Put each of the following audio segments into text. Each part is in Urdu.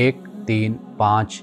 1, 3, 5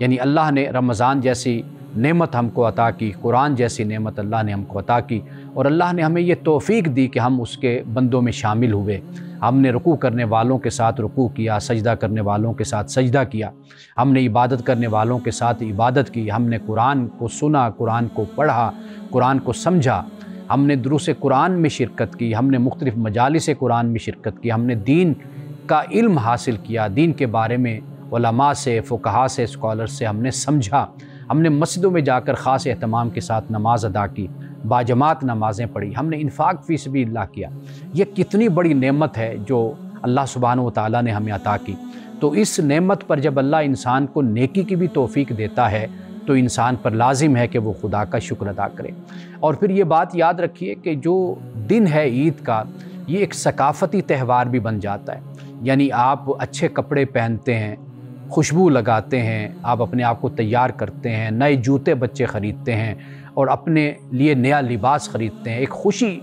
یعنی اللہ نے رمضان جیسی نعمت ہم کو عطا کی، قرآن جیسی نعمت اللہ نے ہم کو عطا کی، اور اللہ نے ہمیں یہ توفیق دی کہ ہم اس کے بندوں میں شامل ہوئے۔ ہم نے رکوع کرنے والوں کے ساتھ رکوع کیا، سجدہ کرنے والوں کے ساتھ سجدہ کیا، ہم نے عبادت کرنے والوں کے ساتھ عبادت کی، ہم نے قرآن کو سنا، قرآن کو پڑھا، قرآن کو سمجھا، ہم نے دروس قرآن میں شرکت کی، ہم نے مختلف مجالس قرآن میں شرکت کی، ہم نے دین کا علم حاصل کیا، دین کے بارے میں علماء سے، فقہاء سے، اسکالر سے ہم نے سمجھا، ہم نے مسجدوں میں جا کر خاص اہتمام کے ساتھ نماز ادا کی، باجماعت نمازیں پڑھی، ہم نے انفاق فی سبیل اللہ کیا۔ یہ کتنی بڑی نعمت ہے جو اللہ سبحانہ و تعالیٰ نے ہمیں عطا کی۔ تو اس نعمت پر جب اللہ انسان کو نیکی کی بھی توفیق دیتا ہے تو انسان پر لازم ہے کہ وہ خدا کا شکر ادا کرے۔ اور پھر یہ بات یاد رکھیے کہ جو دن ہے عید کا، یہ ایک ثقافتی تہوار بھی بن جاتا ہے، یعنی آپ اچھے کپڑے پہنتے ہیں، خوشبو لگاتے ہیں، آپ اپنے آپ کو تیار کرتے ہیں، نئے جوتے بچے خریدتے ہیں اور اپنے لیے نیا لباس خریدتے ہیں، ایک خوشی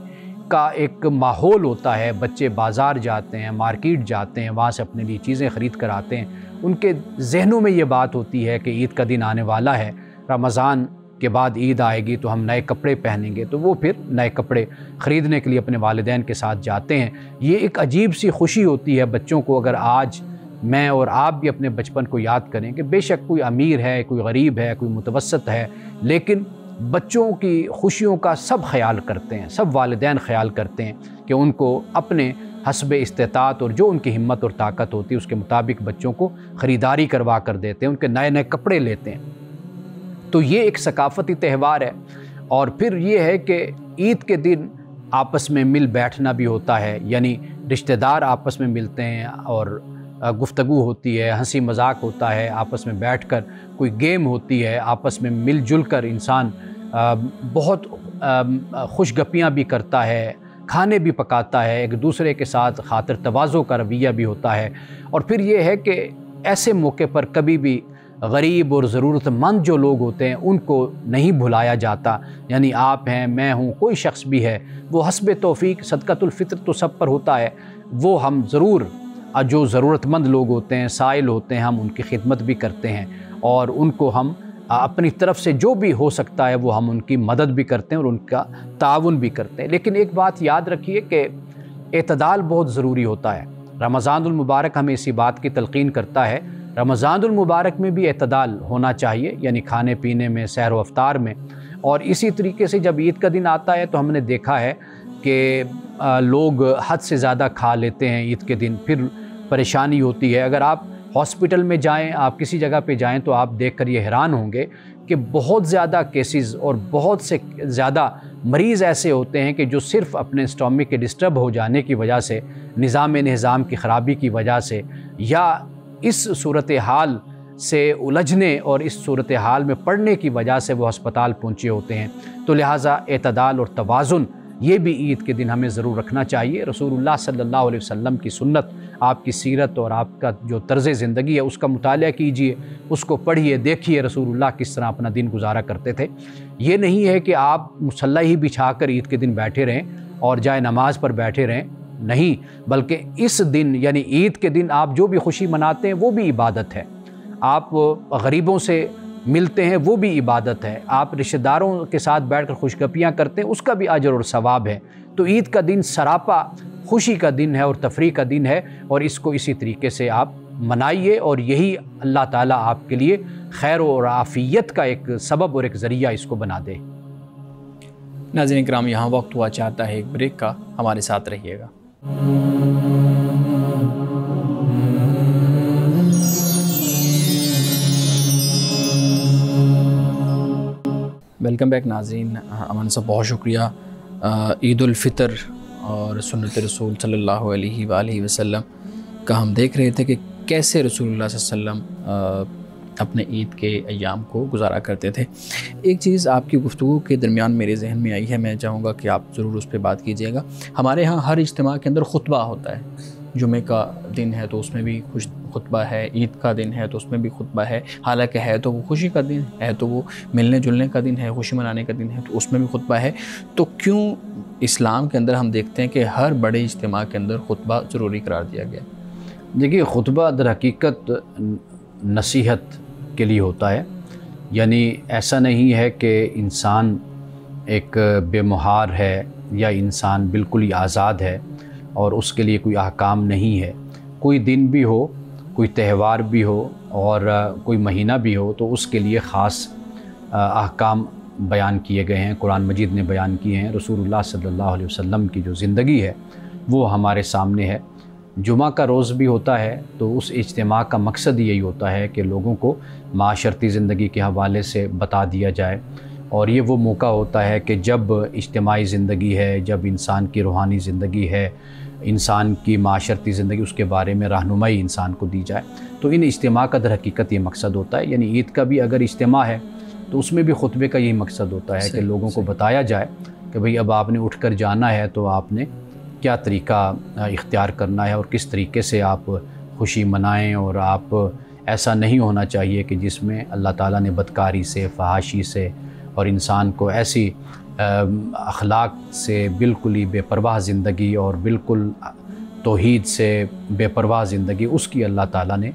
کا ایک ماحول ہوتا ہے، بچے بازار جاتے ہیں، مارکیٹ جاتے ہیں، وہاں سے اپنے لیے چیزیں خرید کر آتے ہیں، ان کے ذہنوں میں یہ بات ہوتی ہے کہ عید کا دن آنے والا ہے، رمضان کے بعد عید آئے گی تو ہم نئے کپڑے پہنیں گے، تو وہ پھر نئے کپڑے خریدنے کے لیے اپنے والدین کے ساتھ جاتے ہیں۔ یہ ایک عجیب سی خوشی ہوتی ہے بچوں کو۔ اگر آج میں اور آپ بھی اپنے بچپن کو یاد کریں کہ بے شک کوئی امیر ہے، کوئی غریب ہے، کوئی متوسط ہے، لیکن بچوں کی خوشیوں کا سب خیال کرتے ہیں، سب والدین خیال کرتے ہیں کہ ان کو اپنے حسب استطاعت اور جو ان کی ہمت اور طاقت ہوتی ہے اس کے مطابق بچوں کو خریداری کروا کر دیتے ہیں، ان کے نئے نئے کپڑے لیتے ہیں۔ تو یہ ایک ثقافتی تہوار ہے۔ اور پھر یہ ہے کہ عید کے دن آپس میں مل بیٹھنا بھی ہوتا ہے، یعنی رشتہ دار آپس میں ملتے ہیں اور گفتگو ہوتی ہے، ہنسی مذاق ہوتا ہے، آپس میں بیٹھ کر کوئی گیم ہوتی ہے، آپس میں مل جل کر انسان بہت خوش گپیاں بھی کرتا ہے، کھانے بھی پکاتا ہے، ایک دوسرے کے ساتھ خاطر تواضع کا رویہ بھی ہوتا ہے۔ اور پھر یہ ہے کہ ایسے موقع پر کبھی بھی غریب اور ضرورت مند جو لوگ ہوتے ہیں ان کو نہیں بھلایا جاتا، یعنی آپ ہیں، میں ہوں، کوئی شخص بھی ہے، وہ حسب توفیق صدقۃ الفطر تو سب پر ہوتا ہے، وہ ہم ضرور جو ضرورت مند لوگ ہوتے ہیں، سائل ہوتے ہیں، ہم ان کی خدمت بھی کرتے ہیں اور ان کو ہم اپنی طرف سے جو بھی ہو سکتا ہے وہ ہم ان کی مدد بھی کرتے ہیں اور ان کا تعاون بھی کرتے ہیں۔ لیکن ایک بات یاد رکھیے کہ اعتدال بہت ضروری ہوتا ہے۔ رمضان المبارک ہمیں اسی بات کی تلقین کرتا ہے، رمضان المبارک میں بھی اعتدال ہونا چاہیے، یعنی کھانے پینے میں، سحر و افطار میں۔ اور اسی طریقے سے جب عید کا دن آتا ہے تو ہم نے دیکھا ہے کہ لوگ حد سے زیادہ کھا لیتے ہیں عید کے دن، پھر پریشانی ہوتی ہے۔ اگر آپ ہاسپٹل میں جائیں، آپ کسی جگہ پہ جائیں تو آپ دیکھ کر یہ حیران ہوں گے کہ بہت زیادہ کیسز اور بہت سے زیادہ مریض ایسے ہوتے ہیں کہ جو صرف اپنے اسٹامک کے ڈسٹرب ہو جانے کی وجہ سے، نظام کی خرابی کی وجہ سے، یا اس صورتحال سے الجھنے اور اس صورتحال میں پڑنے کی وجہ سے وہ ہسپتال پہنچے ہوتے ہیں۔ تو لہٰذا اعتدال اور توازن یہ بھی عید کے دن ہمیں ضرور رکھنا چاہیے۔ رسول اللہ صلی اللہ علیہ وسلم کی سنت، آپ کی سیرت اور آپ کا جو طرز زندگی ہے اس کا مطالعہ کیجئے، اس کو پڑھیے، دیکھیے رسول اللہ کس طرح اپنا دن گزارا کرتے تھے۔ یہ نہیں ہے کہ آپ مصلی ہی بچھا کر عید کے دن بیٹھے رہیں اور جائے نماز پر بیٹھے رہیں، نہیں، بلکہ اس دن یعنی عید کے دن آپ جو بھی خوشی مناتے ہیں وہ بھی عبادت ہے۔ آپ غریبوں سے ملتے ہیں وہ بھی عبادت ہے، آپ رشتہ داروں کے ساتھ بیٹھ کر خوشگپیاں کرتے ہیں اس کا بھی اجر اور ثواب ہے۔ تو عید کا دن سراپا خوشی کا دن ہے اور تفریح کا دن ہے، اور اس کو اسی طریقے سے آپ منائیے، اور یہی اللہ تعالیٰ آپ کے لیے خیر اور عافیت کا ایک سبب اور ایک ذریعہ اس کو بنا دے۔ ناظرین کرام، یہاں وقت ہوا چاہتا ہے ایک بریک کا، ہمارے ساتھ رہیے گا۔ ویلکم بیک ناظرین۔ امن صاحب بہت شکریہ۔ عید الفطر اور سنت رسول صلی اللہ علیہ وآلہ وسلم کا ہم دیکھ رہے تھے کہ کیسے رسول اللہ صلی اللہ علیہ وسلم اپنے عید کے ایام کو گزارا کرتے تھے۔ ایک چیز آپ کی گفتگو کے درمیان میرے ذہن میں آئی ہے، میں چاہوں گا کہ آپ ضرور اس پہ بات کیجیے گا۔ ہمارے ہاں ہر اجتماع کے اندر خطبہ ہوتا ہے، جمعے کا دن ہے تو اس میں بھی خطبہ ہے، عید کا دن ہے تو اس میں بھی خطبہ ہے، حالانکہ ہے تو وہ خوشی کا دن ہے، تو وہ ملنے جلنے کا دن ہے، خوشی منانے کا دن ہے، تو اس میں بھی خطبہ ہے۔ تو کیوں اسلام کے اندر ہم دیکھتے ہیں کہ ہر بڑے اجتماع کے اندر خطبہ ضروری قرار دیا گیا؟ دیکھیے، خطبہ در حقیقت نصیحت کے لیے ہوتا ہے، یعنی ایسا نہیں ہے کہ انسان ایک بے مہار ہے یا انسان بالکل ہی آزاد ہے اور اس کے لیے کوئی احکام نہیں ہے۔ کوئی دن بھی ہو، کوئی تہوار بھی ہو اور کوئی مہینہ بھی ہو تو اس کے لیے خاص احکام بیان کیے گئے ہیں، قرآن مجید نے بیان کیے ہیں۔ رسول اللہ صلی اللہ علیہ وسلم کی جو زندگی ہے وہ ہمارے سامنے ہے۔ جمعہ کا روز بھی ہوتا ہے تو اس اجتماع کا مقصد یہی ہوتا ہے کہ لوگوں کو معاشرتی زندگی کے حوالے سے بتا دیا جائے، اور یہ وہ موقع ہوتا ہے کہ جب اجتماعی زندگی ہے، جب انسان کی روحانی زندگی ہے، انسان کی معاشرتی زندگی، اس کے بارے میں رہنمائی انسان کو دی جائے۔ تو ان اجتماع کا در حقیقت یہ مقصد ہوتا ہے، یعنی عید کا بھی اگر اجتماع ہے تو اس میں بھی خطبے کا یہی مقصد ہوتا ہے کہ لوگوں کو بتایا جائے کہ بھئی اب آپ نے اٹھ کر جانا ہے تو آپ نے کیا طریقہ اختیار کرنا ہے اور کس طریقے سے آپ خوشی منائیں، اور آپ ایسا نہیں ہونا چاہیے کہ جس میں اللہ تعالیٰ نے بدکاری سے، فحاشی سے اور انسان کو ایسی اخلاق سے بالکل ہی بے پرواہ زندگی اور بالکل توحید سے بے پرواہ زندگی، اس کی اللہ تعالیٰ نے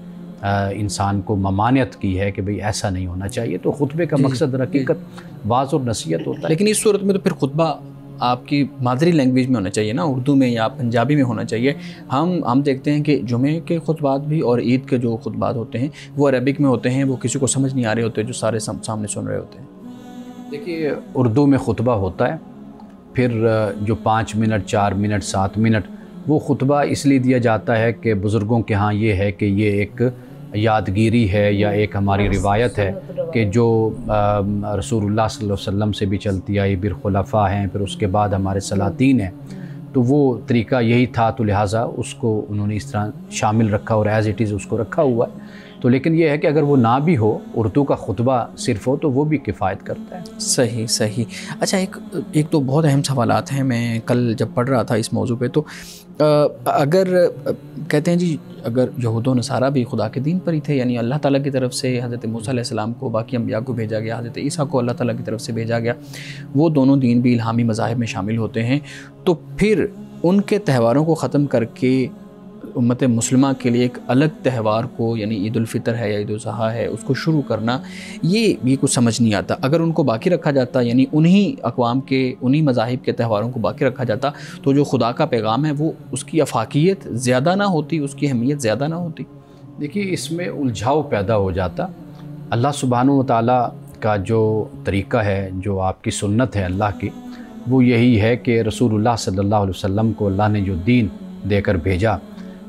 انسان کو ممانعت کی ہے کہ بھئی ایسا نہیں ہونا چاہیے۔ تو خطبے کا مقصد حقیقت واعظ اور نصیحت ہوتا ہے۔ لیکن اس صورت میں تو پھر خطبہ آپ کی مادری لینگویج میں ہونا چاہیے نا، اردو میں یا پنجابی میں ہونا چاہیے۔ ہم دیکھتے ہیں کہ جمعے کے خطبات بھی اور عید کے جو خطبات ہوتے ہیں وہ عربک میں ہوتے ہیں، وہ کسی کو سمجھ نہیں آ رہے ہوتے جو سارے سامنے سن رہے ہوتے ہیں۔ دیکھیے اردو میں خطبہ ہوتا ہے، پھر جو 5 منٹ 4 منٹ 7 منٹ وہ خطبہ اس لیے دیا جاتا ہے کہ بزرگوں کے ہاں یہ ہے کہ یہ ایک یادگیری ہے یا ایک ہماری روایت ہے کہ جو رسول اللہ صلی اللہ علیہ وسلم سے بھی چلتی آئی، پھر خلفاء ہیں، پھر اس کے بعد ہمارے سلاطین ہیں، تو وہ طریقہ یہی تھا، تو لہٰذا اس کو انہوں نے اس طرح شامل رکھا اور ایز اٹ از اس کو رکھا ہوا ہے۔ تو لیکن یہ ہے کہ اگر وہ نہ بھی ہو، اردو کا خطبہ صرف ہو تو وہ بھی کفایت کرتا ہے۔ صحیح۔ اچھا، ایک تو بہت اہم سوالات ہیں، میں کل جب پڑھ رہا تھا اس موضوع پہ تو اگر کہتے ہیں جی اگر یہود و نصارہ بھی خدا کے دین پر ہی تھے، یعنی اللہ تعالیٰ کی طرف سے حضرت موسیٰ علیہ السلام کو، باقی انبیاء کو بھیجا گیا، حضرت عیسیٰ کو اللہ تعالیٰ کی طرف سے بھیجا گیا، وہ دونوں دین بھی الہامی مذاہب میں شامل ہوتے ہیں، تو پھر ان کے تہواروں کو ختم کر کے امت مسلمہ کے لیے ایک الگ تہوار کو، یعنی عید الفطر ہے یا عید الاضحیٰ ہے، اس کو شروع کرنا، یہ کچھ سمجھ نہیں آتا۔ اگر ان کو باقی رکھا جاتا، یعنی انہی اقوام کے انہی مذاہب کے تہواروں کو باقی رکھا جاتا، تو جو خدا کا پیغام ہے وہ اس کی افاقیت زیادہ نہ ہوتی، اس کی اہمیت زیادہ نہ ہوتی؟ دیکھیے اس میں الجھاؤ پیدا ہو جاتا۔ اللہ سبحانہ و تعالیٰ کا جو طریقہ ہے، جو آپ کی سنت ہے اللہ کی، وہ یہی ہے کہ رسول اللہ صلی اللہ علیہ وسلم کو اللہ نے جو دین دے کر بھیجا،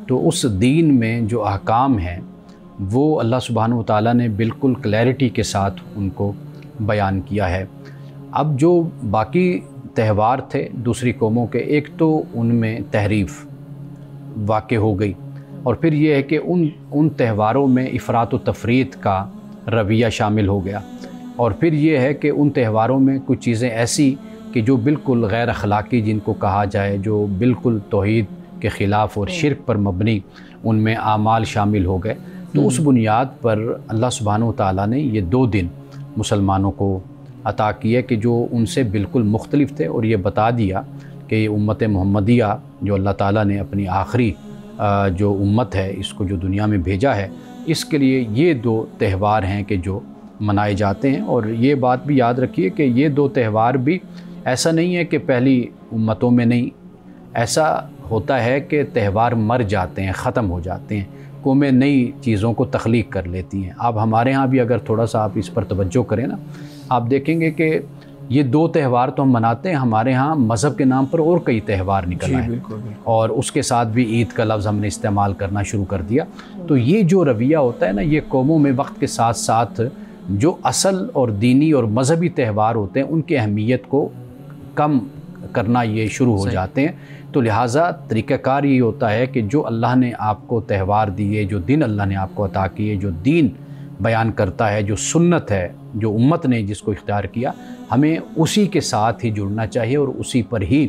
تو اس دین میں جو احکام ہیں وہ اللہ سبحانہ و تعالیٰ نے بالکل کلیئرٹی کے ساتھ ان کو بیان کیا ہے۔ اب جو باقی تہوار تھے دوسری قوموں کے، ایک تو ان میں تحریف واقع ہو گئی، اور پھر یہ ہے کہ ان تہواروں میں افراط و تفریط کا رویہ شامل ہو گیا، اور پھر یہ ہے کہ ان تہواروں میں کچھ چیزیں ایسی کہ جو بالکل غیر اخلاقی جن کو کہا جائے، جو بالکل توحید کے خلاف اور شرک پر مبنی ان میں اعمال شامل ہو گئے۔ تو اس بنیاد پر اللہ سبحانہ و تعالیٰ نے یہ 2 دن مسلمانوں کو عطا کیے کہ جو ان سے بالکل مختلف تھے، اور یہ بتا دیا کہ یہ امت محمدیہ جو اللہ تعالیٰ نے اپنی آخری جو امت ہے اس کو جو دنیا میں بھیجا ہے، اس کے لیے یہ 2 تہوار ہیں کہ جو منائے جاتے ہیں۔ اور یہ بات بھی یاد رکھیے کہ یہ 2 تہوار بھی ایسا نہیں ہے کہ پہلی امتوں میں نہیں، ایسا ہوتا ہے کہ تہوار مر جاتے ہیں، ختم ہو جاتے ہیں، قومیں نئی چیزوں کو تخلیق کر لیتی ہیں۔ اب ہمارے ہاں بھی اگر تھوڑا سا آپ اس پر توجہ کریں نا، آپ دیکھیں گے کہ یہ 2 تہوار تو ہم مناتے ہیں، ہمارے ہاں مذہب کے نام پر اور کئی تہوار نکل آئے، اور اس کے ساتھ بھی عید کا لفظ ہم نے استعمال کرنا شروع کر دیا۔ تو یہ جو رویہ ہوتا ہے نا، یہ قوموں میں وقت کے ساتھ ساتھ جو اصل اور دینی اور مذہبی تہوار ہوتے ہیں ان کی اہمیت کو کم کرنا یہ شروع ہو جاتے ہیں۔ تو لہٰذا طریقہ کار یہ ہوتا ہے کہ جو اللہ نے آپ کو تہوار دیے، جو دن اللہ نے آپ کو عطا کیے، جو دین بیان کرتا ہے، جو سنت ہے، جو امت نے جس کو اختیار کیا، ہمیں اسی کے ساتھ ہی جڑنا چاہیے اور اسی پر ہی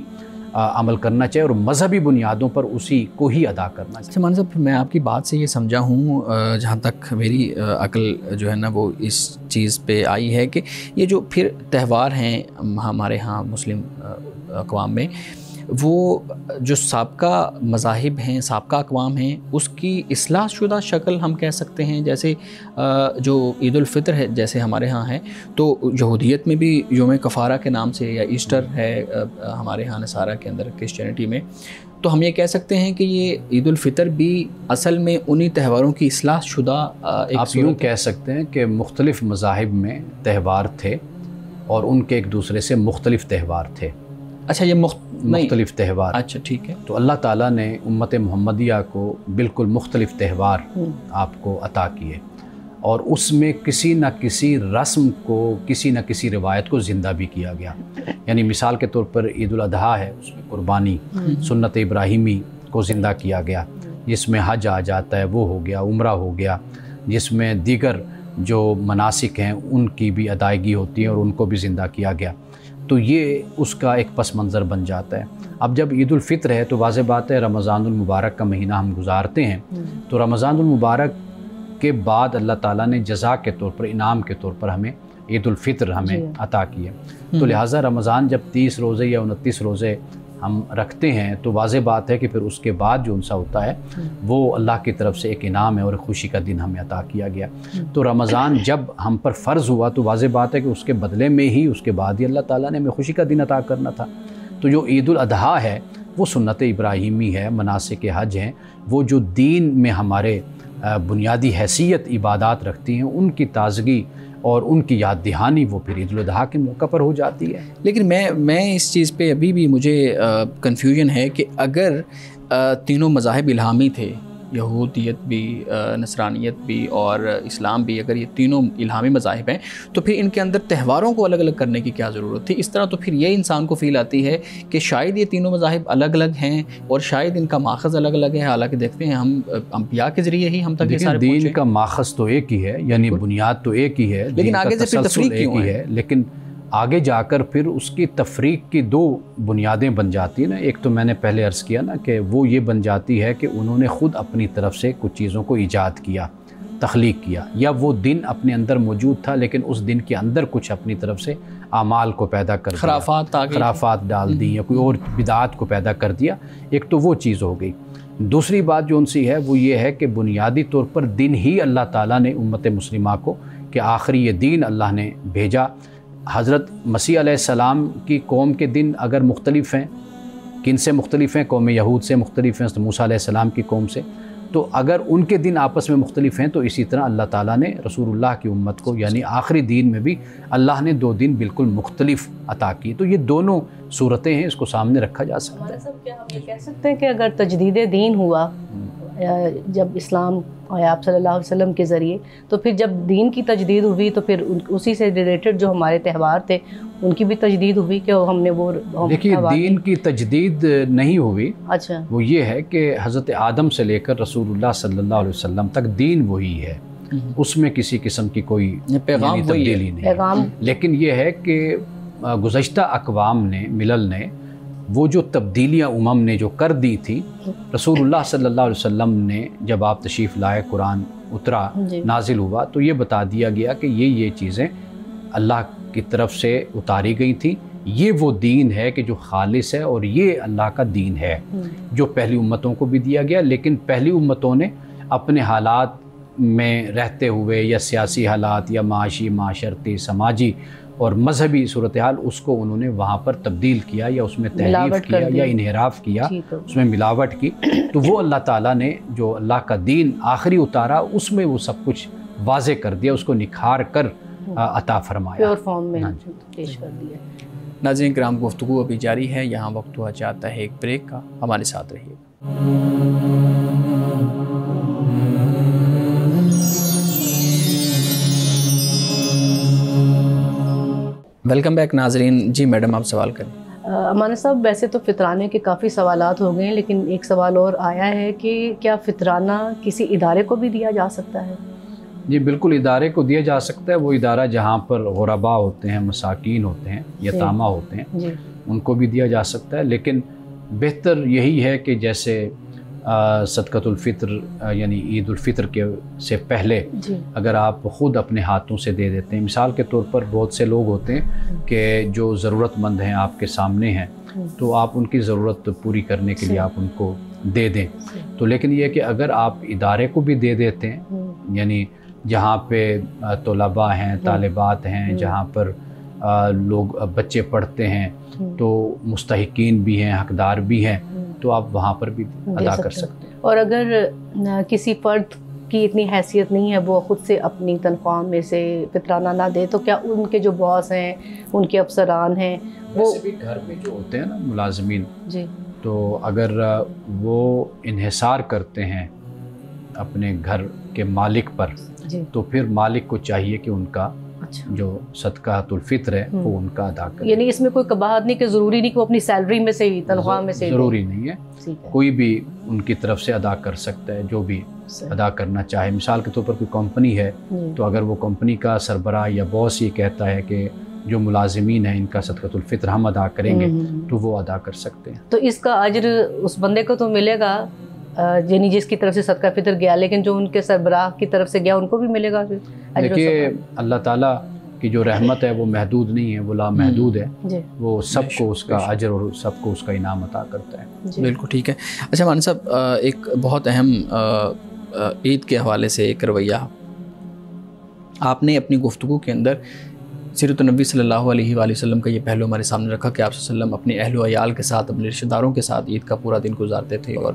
عمل کرنا چاہیے، اور مذہبی بنیادوں پر اسی کو ہی ادا کرنا چاہیے۔ سلمان صاحب، میں آپ کی بات سے یہ سمجھا ہوں، جہاں تک میری عقل جو ہے نا وہ اس چیز پہ آئی ہے کہ یہ جو پھر تہوار ہیں ہمارے ہاں مسلم اقوام میں، وہ جو سابقہ مذاہب ہیں، سابقہ اقوام ہیں، اس کی اصلاح شدہ شکل ہم کہہ سکتے ہیں. جیسے جو عید الفطر ہے جیسے ہمارے ہاں ہے، تو یہودیت میں بھی یوم کفارہ کے نام سے، یا ایسٹر ہے ہمارے ہاں نصارہ کے اندر کرسچینٹی میں، تو ہم یہ کہہ سکتے ہیں کہ یہ عید الفطر بھی اصل میں انہی تہواروں کی اصلاح شدہ ایک آپ یوں کہہ سکتے ہیں کہ مختلف مذاہب میں تہوار تھے اور ان کے ایک دوسرے سے مختلف تہوار تھے. اچھا، یہ مختلف تہوار. اچھا ٹھیک ہے. تو اللہ تعالیٰ نے امت محمدیہ کو بالکل مختلف تہوار آپ کو عطا کیے، اور اس میں کسی نہ کسی رسم کو، کسی نہ کسی روایت کو زندہ بھی کیا گیا. یعنی مثال کے طور پر عید الاضحیٰ ہے، اس میں قربانی، سنت ابراہیمی کو زندہ کیا گیا، جس میں حج آ جاتا ہے، وہ ہو گیا، عمرہ ہو گیا، جس میں دیگر جو مناسک ہیں ان کی بھی ادائیگی ہوتی ہے اور ان کو بھی زندہ کیا گیا. تو یہ اس کا ایک پس منظر بن جاتا ہے. اب جب عید الفطر ہے تو واضح بات ہے رمضان المبارک کا مہینہ ہم گزارتے ہیں، تو رمضان المبارک کے بعد اللہ تعالیٰ نے جزا کے طور پر، انعام کے طور پر ہمیں عید الفطر ہمیں عطا کی ہے. تو لہٰذا رمضان جب 30 روزے یا 29 روزے ہم رکھتے ہیں تو واضح بات ہے کہ پھر اس کے بعد جو انسا ہوتا ہے وہ اللہ کی طرف سے ایک انعام ہے اور خوشی کا دن ہمیں عطا کیا گیا. تو رمضان جب ہم پر فرض ہوا تو واضح بات ہے کہ اس کے بدلے میں ہی، اس کے بعد ہی اللہ تعالیٰ نے ہمیں خوشی کا دن عطا کرنا تھا. تو جو عید الاضحیٰ ہے وہ سنت ابراہیمی ہے، مناسک حج ہیں، وہ جو دین میں ہمارے بنیادی حیثیت عبادات رکھتی ہیں، ان کی تازگی اور ان کی یاد دہانی وہ پھر عید الاضحیٰ کے موقع پر ہو جاتی ہے. لیکن میں اس چیز پہ ابھی بھی مجھے کنفیوژن ہے کہ اگر تینوں مذاہب الہامی تھے، یہودیت بھی، نصرانیت بھی اور اسلام بھی، اگر یہ تینوں الہامی مذاہب ہیں تو پھر ان کے اندر تہواروں کو الگ الگ کرنے کی کیا ضرورت تھی؟ اس طرح تو پھر یہ انسان کو فیل آتی ہے کہ شاید یہ تینوں مذاہب الگ الگ ہیں اور شاید ان کا ماخذ الگ الگ ہے. حالانکہ دیکھتے ہیں ہم انبیاء کے ذریعے ہی ہم تک یہ سارے دین کا ماخذ تو ایک ہی ہے، یعنی بنیاد تو ایک ہی ہے، لیکن آگے سے پھر تفریق کیوں ہے؟ لیکن آگے جا کر پھر اس کی تفریق کی دو بنیادیں بن جاتی ہیں نا. ایک تو میں نے پہلے عرض کیا نا کہ وہ یہ بن جاتی ہے کہ انہوں نے خود اپنی طرف سے کچھ چیزوں کو ایجاد کیا، تخلیق کیا، یا وہ دن اپنے اندر موجود تھا لیکن اس دن کے اندر کچھ اپنی طرف سے اعمال کو پیدا کر دیا، خرافات ڈال دی یا کوئی اور بدعات کو پیدا کر دیا. ایک تو وہ چیز ہو گئی. دوسری بات جو ان سی ہے وہ یہ ہے کہ بنیادی طور پر دن ہی اللہ تعالیٰ نے امت مسلمہ کو، کہ آخری یہ دین اللہ نے بھیجا. حضرت مسیح علیہ السلام کی قوم کے دن اگر مختلف ہیں، کن سے مختلف ہیں؟ قوم یہود سے مختلف ہیں، موسیٰ علیہ السلام کی قوم سے. تو اگر ان کے دن آپس میں مختلف ہیں تو اسی طرح اللہ تعالیٰ نے رسول اللہ کی امت کو، یعنی آخری دین میں بھی اللہ نے 2 دن بالکل مختلف عطا کی. تو یہ دونوں صورتیں ہیں، اس کو سامنے رکھا جا سکتا ہے. کیا ہم یہ کہہ سکتے ہیں کہ اگر تجدید دین ہوا جب اسلام آیا آپ صلی اللہ علیہ وسلم کے ذریعے، تو پھر جب دین کی تجدید ہوئی تو پھر اسی سے ریلیٹڈ جو ہمارے تہوار تھے ان کی بھی تجدید ہوئی کہ ہم نے وہ دیکھیے دین کی تجدید نہیں ہوئی. اچھا، وہ یہ ہے کہ حضرت آدم سے لے کر رسول اللہ صلی اللہ علیہ وسلم تک دین وہی ہے، اس میں کسی قسم کی کوئی پیغام تبدیلی نہیں ہے. لیکن یہ ہے کہ گزشتہ اقوام نے، ملل نے، وہ جو تبدیلیاں امم نے جو کر دی تھی، رسول اللہ صلی اللہ علیہ وسلم نے جب آپ تشریف لائے، قرآن اترا، نازل ہوا، تو یہ بتا دیا گیا کہ یہ چیزیں اللہ کی طرف سے اتاری گئی تھیں. یہ وہ دین ہے کہ جو خالص ہے اور یہ اللہ کا دین ہے جو پہلی امتوں کو بھی دیا گیا. لیکن پہلی امتوں نے اپنے حالات میں رہتے ہوئے یا سیاسی حالات یا معاشی، معاشرتی، سماجی اور مذہبی صورتحال، اس کو انہوں نے وہاں پر تبدیل کیا یا اس میں تحریف کیا یا انحراف کیا، اس میں ملاوٹ کی. تو وہ اللہ تعالیٰ نے جو اللہ کا دین آخری اتارا، اس میں وہ سب کچھ واضح کر دیا، اس کو نکھار کر عطا فرمایا، پیور فارم میں پیش کر دیا. ناظرین کرام، گفتگو ابھی جاری ہے، یہاں وقت ہوا چاہتا ہے ایک بریک کا، ہمارے ساتھ رہیے. ویلکم بیک ناظرین. جی میڈم، آپ سوال کریں. امانت صاحب، ویسے تو فطرانے کے کافی سوالات ہو گئے ہیں، لیکن ایک سوال اور آیا ہے کہ کیا فطرانہ کسی ادارے کو بھی دیا جا سکتا ہے؟ جی بالکل، ادارے کو دیا جا سکتا ہے. وہ ادارہ جہاں پر غربا ہوتے ہیں، مساکین ہوتے ہیں، یتامہ ہوتے ہیں، ان کو بھی دیا جا سکتا ہے. لیکن بہتر یہی ہے کہ جیسے صدقۃ الفطر یعنی عید الفطر کے سے پہلے اگر آپ خود اپنے ہاتھوں سے دے دیتے ہیں. مثال کے طور پر بہت سے لوگ ہوتے ہیں کہ جو ضرورت مند ہیں، آپ کے سامنے ہیں، تو آپ ان کی ضرورت پوری کرنے کے لیے آپ ان کو دے دیں. تو لیکن یہ کہ اگر آپ ادارے کو بھی دے دیتے ہیں، یعنی جہاں پہ طلباء ہیں، طالبات ہیں، جہاں پر لوگ بچے پڑھتے ہیں، تو مستحقین بھی ہیں، حقدار بھی ہیں، تو آپ وہاں پر بھی ادا کر سکتے ہیں. اور اگر کسی فرد کی اتنی حیثیت نہیں ہے وہ خود سے اپنی تنخواہ میں سے فطرانہ نہ دے، تو کیا ان کے جو باس ہیں، ان کے افسران ہیں، وہ ویسے بھی گھر میں جو ہوتے ہیں نا ملازمین، جی تو اگر وہ انحصار کرتے ہیں اپنے گھر کے مالک پر، جی تو پھر مالک کو چاہیے کہ ان کا اچھا، جو صدقۃ الفطر ہے وہ ان کا ادا کرے. یعنی اس میں کوئی قباحت نہیں کہ ضروری نہیں کہ وہ اپنی سیلری میں سے ہی، تنخواہ میں سے ہی دے. ضروری نہیں ہے، ٹھیک ہے، کوئی بھی ان کی طرف سے ادا کر سکتا ہے جو بھی ادا کرنا چاہے. مثال کے طور پر کوئی کمپنی ہے، تو اگر وہ کمپنی کا سربراہ یا باس یہ کہتا ہے کہ جو ملازمین ہیں ان کا صدقۃ الفطر ہم ادا کریں گے، تو وہ ادا کر سکتے ہیں. تو اس کا اجر اس بندے کو تو ملے گا یعنی جس کی طرف سے صدقہ فطر گیا، لیکن جو ان کے سربراہ کی طرف سے گیا ان کو بھی ملے گا پھر اجر و دیکھیے ثواب؟ اللہ تعالیٰ کی جو رحمت ہے وہ محدود نہیں ہے، وہ لامحدود ہے. جی وہ سب کو اس کا اجر اور سب کو اس کا انعام عطا کرتا ہے. جی بالکل ٹھیک ہے. اچھا مولانا صاحب، ایک بہت اہم عید کے حوالے سے ایک رویہ آپ نے اپنی گفتگو کے اندر سیرت النبی صلی اللہ علیہ وآلہ وسلم کا یہ پہلو ہمارے سامنے رکھا کہ آپ صلی اللہ علیہ وسلم اپنے اہل و عیال کے ساتھ، اپنے رشتہ داروں کے ساتھ عید کا پورا دن گزارتے تھے اور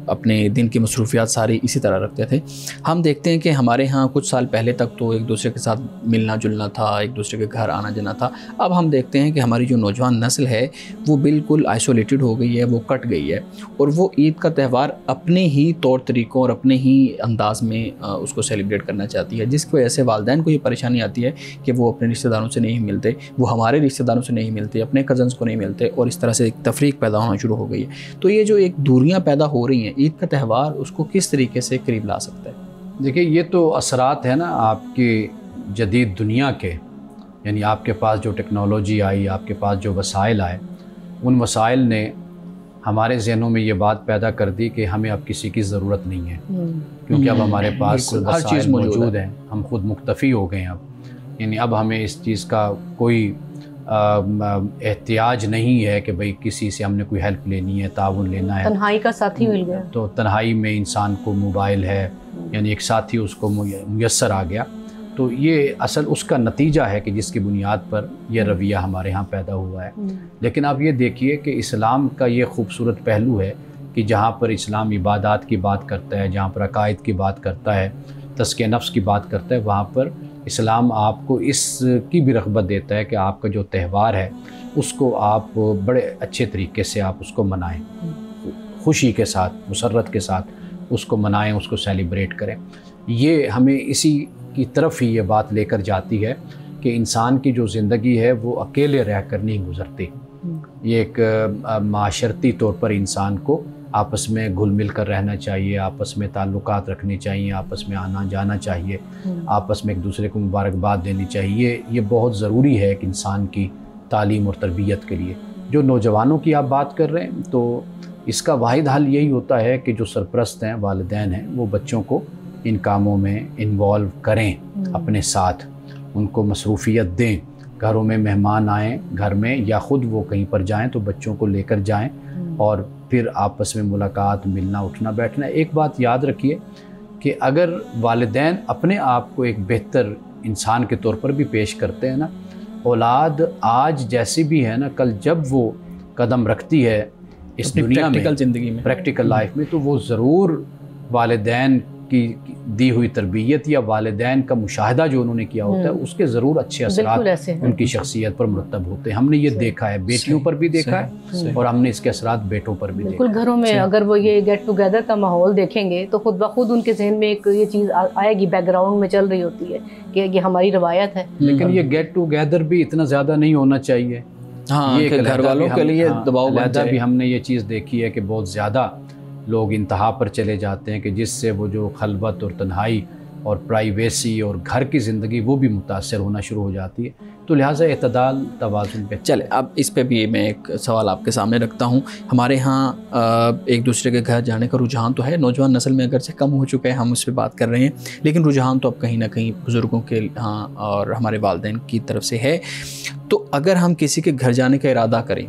اپنے دن کی مصروفیات ساری اسی طرح رکھتے تھے. ہم دیکھتے ہیں کہ ہمارے ہاں کچھ سال پہلے تک تو ایک دوسرے کے ساتھ ملنا جلنا تھا، ایک دوسرے کے گھر آنا جانا تھا. اب ہم دیکھتے ہیں کہ ہماری جو نوجوان نسل ہے وہ بالکل آئسولیٹڈ ہو گئی ہے، وہ کٹ گئی ہے، اور وہ عید کا تہوار اپنے ہی طور طریقوں اور اپنے ہی انداز میں اس کو سیلیبریٹ کرنا چاہتی ہے، جس کی وجہ سے والدین کو یہ پریشانی آتی ہے کہ وہ اپنے رشتہ داروں سے نہیں ملتے، وہ ہمارے رشتہ داروں سے نہیں ملتے، اپنے کزنس کو نہیں ملتے، اور اس طرح سے ایک تفریق پیدا ہونا شروع ہو گئی ہے. تو یہ جو ایک دوریاں پیدا ہو رہی ہیں، عید کا تہوار اس کو کس طریقے سے قریب لا سکتا ہے؟ دیکھیے یہ تو اثرات ہیں نا آپ کی جدید دنیا کے، یعنی آپ کے پاس جو ٹیکنالوجی آئی، آپ کے پاس جو وسائل آئے، ان وسائل نے ہمارے ذہنوں میں یہ بات پیدا کر دی کہ ہمیں اب کسی کی ضرورت نہیں ہے، کیونکہ اب ہمارے پاس بالکل، ہر وسائل چیز موجود ہیں، ہم خود مکتفی ہو گئے ہیں اب. یعنی اب ہمیں اس چیز کا کوئی احتیاج نہیں ہے کہ بھئی کسی سے ہم نے کوئی ہیلپ لینی ہے، تعاون لینا ہے. تنہائی کا ساتھی مل گیا. تو تنہائی میں انسان کو موبائل ہے، یعنی ایک ساتھی اس کو میسر آ گیا. تو یہ اصل اس کا نتیجہ ہے کہ جس کی بنیاد پر یہ رویہ ہمارے ہاں پیدا ہوا ہے. لیکن آپ یہ دیکھیے کہ اسلام کا یہ خوبصورت پہلو ہے کہ جہاں پر اسلام عبادات کی بات کرتا ہے، جہاں پر عقائد کی بات کرتا ہے، تزکیہ نفس کی بات کرتا ہے، وہاں پر اسلام آپ کو اس کی بھی رغبت دیتا ہے کہ آپ کا جو تہوار ہے اس کو آپ بڑے اچھے طریقے سے آپ اس کو منائیں، خوشی کے ساتھ، مسرت کے ساتھ اس کو منائیں، اس کو سیلیبریٹ کریں. یہ ہمیں اسی کی طرف ہی یہ بات لے کر جاتی ہے کہ انسان کی جو زندگی ہے وہ اکیلے رہ کر نہیں گزرتی. یہ ایک معاشرتی طور پر انسان کو آپس میں گھل مل کر رہنا چاہیے، آپس میں تعلقات رکھنے چاہیے، آپس میں آنا جانا چاہیے، آپس میں ایک دوسرے کو مبارکباد دینی چاہیے. یہ بہت ضروری ہے ایک انسان کی تعلیم اور تربیت کے لیے. جو نوجوانوں کی آپ بات کر رہے ہیں تو اس کا واحد حل یہی ہوتا ہے کہ جو سرپرست ہیں، والدین ہیں، وہ بچوں کو ان کاموں میں انوالو کریں، اپنے ساتھ ان کو مصروفیت دیں. گھروں میں مہمان آئیں گھر میں، یا خود وہ کہیں پر جائیں تو بچوں کو لے کر جائیں، اور پھر آپس میں ملاقات، ملنا، اٹھنا بیٹھنا. ایک بات یاد رکھیے کہ اگر والدین اپنے آپ کو ایک بہتر انسان کے طور پر بھی پیش کرتے ہیں نا، اولاد آج جیسی بھی ہے نا، کل جب وہ قدم رکھتی ہے اس دنیا میں، زندگی میں، پریکٹیکل لائف میں، تو وہ ضرور والدین کی دی ہوئی تربیت یا والدین کا مشاہدہ جو انہوں نے کیا ہوتا ہے اس کے ضرور اچھے اثرات ان کی شخصیت پر مرتب ہوتے ہیں. ہم نے یہ دیکھا ہے، بیٹیوں پر بھی دیکھا ہے، اور ہم نے اس کے اثرات بیٹوں پر بھی دیکھا. بالکل، گھروں میں اگر وہ یہ گیٹ ٹوگیدر کا ماحول دیکھیں گے تو خود بخود ان کے ذہن میں ایک یہ چیز آئے گی، بیک گراؤنڈ میں چل رہی ہوتی ہے کہ یہ ہماری روایت ہے. لیکن یہ گیٹ ٹوگیدر بھی اتنا زیادہ نہیں ہونا چاہیے. ہاں، یہ گھر والوں کے لیے دباؤ بن جائے. بھی ہم نے یہ چیز دیکھی ہے کہ بہت زیادہ لوگ انتہا پر چلے جاتے ہیں کہ جس سے وہ جو خلوت اور تنہائی اور پرائیویسی اور گھر کی زندگی وہ بھی متاثر ہونا شروع ہو جاتی ہے. تو لہٰذا اعتدال، توازن پہ چلے. اب اس پہ بھی میں ایک سوال آپ کے سامنے رکھتا ہوں. ہمارے ہاں ایک دوسرے کے گھر جانے کا رجحان تو ہے، نوجوان نسل میں اگرچہ کم ہو چکا ہے، ہم اس پہ بات کر رہے ہیں، لیکن رجحان تو اب کہیں نہ کہیں بزرگوں کے ہاں اور ہمارے والدین کی طرف سے ہے. تو اگر ہم کسی کے گھر جانے کا ارادہ کریں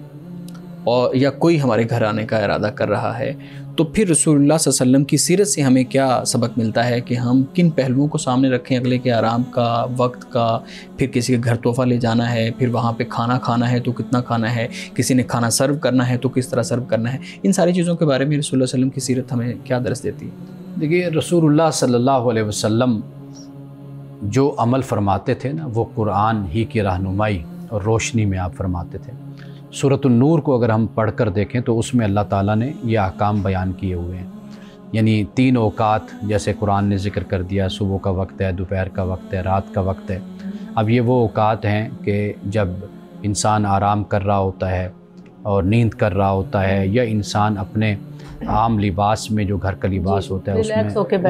اور یا کوئی ہمارے گھر آنے کا ارادہ کر رہا ہے، تو پھر رسول اللہ صلی اللہ علیہ وسلم کی سیرت سے ہمیں کیا سبق ملتا ہے کہ ہم کن پہلوؤں کو سامنے رکھیں اگلے کے آرام کا، وقت کا، پھر کسی کے گھر تحفہ لے جانا ہے، پھر وہاں پہ کھانا کھانا ہے تو کتنا کھانا ہے، کسی نے کھانا سرو کرنا ہے تو کس طرح سرو کرنا ہے، ان ساری چیزوں کے بارے میں رسول اللہ صلی اللہ علیہ وسلم کی سیرت ہمیں کیا درس دیتی ہے؟ دیکھیے، رسول اللہ صلی اللہ علیہ وسلم جو عمل فرماتے تھے نا، وہ قرآن ہی کی رہنمائی اور روشنی میں آپ فرماتے تھے۔ سورۃ النور کو اگر ہم پڑھ کر دیکھیں تو اس میں اللہ تعالیٰ نے یہ احکام بیان کیے ہوئے ہیں، یعنی 3 اوقات جیسے قرآن نے ذکر کر دیا، صبح کا وقت ہے، دوپہر کا وقت ہے، رات کا وقت ہے۔ اب یہ وہ اوقات ہیں کہ جب انسان آرام کر رہا ہوتا ہے اور نیند کر رہا ہوتا ہے، یا انسان اپنے عام لباس میں جو گھر کا لباس ہوتا ہے